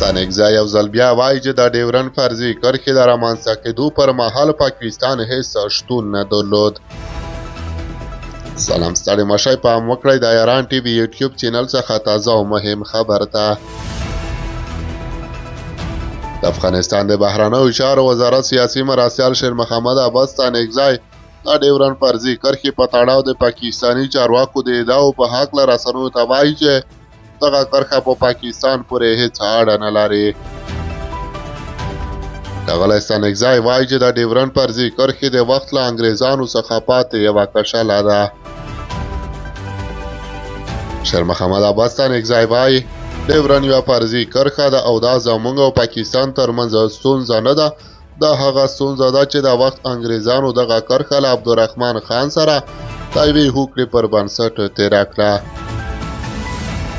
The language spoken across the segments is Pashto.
ستانکزی یو ځل بیا وایي چې د ډیورنډ فرضي کرښې د رامنځته کېدو پر مهال پاکستان هېڅ شتون نه درلود. سلام ستړي مشئ، پام وکړئ د ایران ټي وي یوټیوب چینل څخه تازه او مهم خبر ته. د افغانستان د بهرنیو چارو وزارت سیاسي مرستیال شیر محمد عباس ستانکزی د ډیورنډ فرضي کرښې په تړاو د پاکستاني چارواکو د ادعاو په هکله رسنیو ته وایي چې دغه کرښه په پاکستان پورې هېڅ اړه نه لري. ښاغلی ستانکزی وایي چې د ډیورنډ فرضي کرښې د وخت له انګریزانو څخه پاتې یوه کشله ده. شیر محمد عباس ستانکزی وایي ډیورنډ یوه فرضي کرښه ده او دا زموږ او پاکستان ترمنځ ستونزه نه ده. دا هغه ستونزه ده چې د وخت انګریزانو دغه کرښه له عبدالرحمن خان سره د یوې هوکړې پر بنسټ تېره کړه.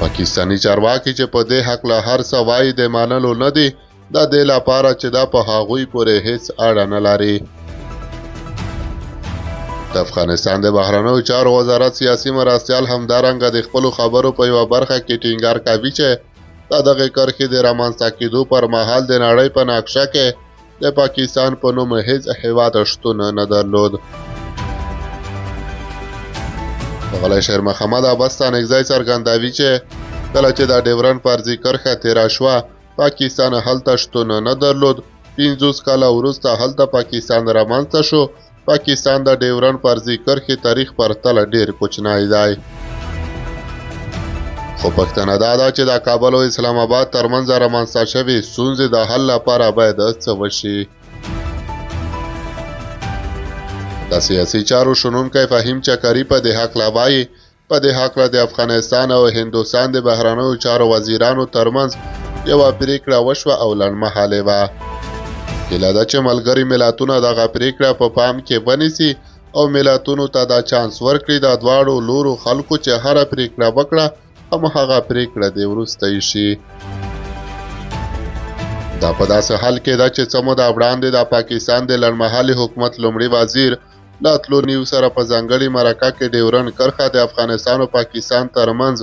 پاکستاني چارواکي چې په دې هکله هر څه وایي د منلو نه دي، د دې لپاره چې دا په هغوی پورې هېڅ اړه نه لري. د افغانستان د بهرنیو چارو وزارت سیاسي مرستیال همدارنګه د خپلو خبرو په یوه برخه کې ټینګار کوي چې د دغې کرښې د رامنځته کېدو پر مهال د نړۍ په نقشه کې د پاکستان په نوم هېڅ هېواد شتون نه درلود. ښاغلی شیر محمد عباس ستانکزی څرګندوي چې کله چې د ډیورنډ فرضي کرښه تېره شوه، پاکستان هلته شتون نه درلود. 50 کاله وروسته هلته پاکستان رامنځته شو. پاکستان د ډیورنډ فرضي کرښې تاریخ پرتله ډېر کوچنی دی. خو پوښتنه دا ده چې د کابل او اسلام آباد ترمنځ رامنځته شوې ستونزې د حل لپاره باید څه وشي. د سیاسي چارو شنونکی فهیم چکري په دې هکله وایي په دې هکله د افغانستان او هندوستان د بهرنیو چارو وزیرانو ترمنځ یوه پریکړه وشوه او لنډمهالې وه. هیله ده چې ملګري ملتونه دغه پریکړه په پام کې ونیسي او ملتونو ته دا چانس ورکړي د دواړو لورو خلکو چې هره پریکړه وکړه همغه پریکړه دې وروسته شي. دا په داسې حال کې ده چې څه موده وړاندې د پاکستان د لنډمهالي حکومت لومړي وزیر له اتلو نیو سره په ځانګړې مرکه کې ډیورنډ کرښه د افغانستان او پاکستان ترمنځ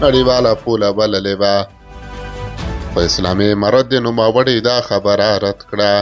نړیواله پوله بللې وه. په اسلامي امارت د نوموړي دا خبره رد کړه.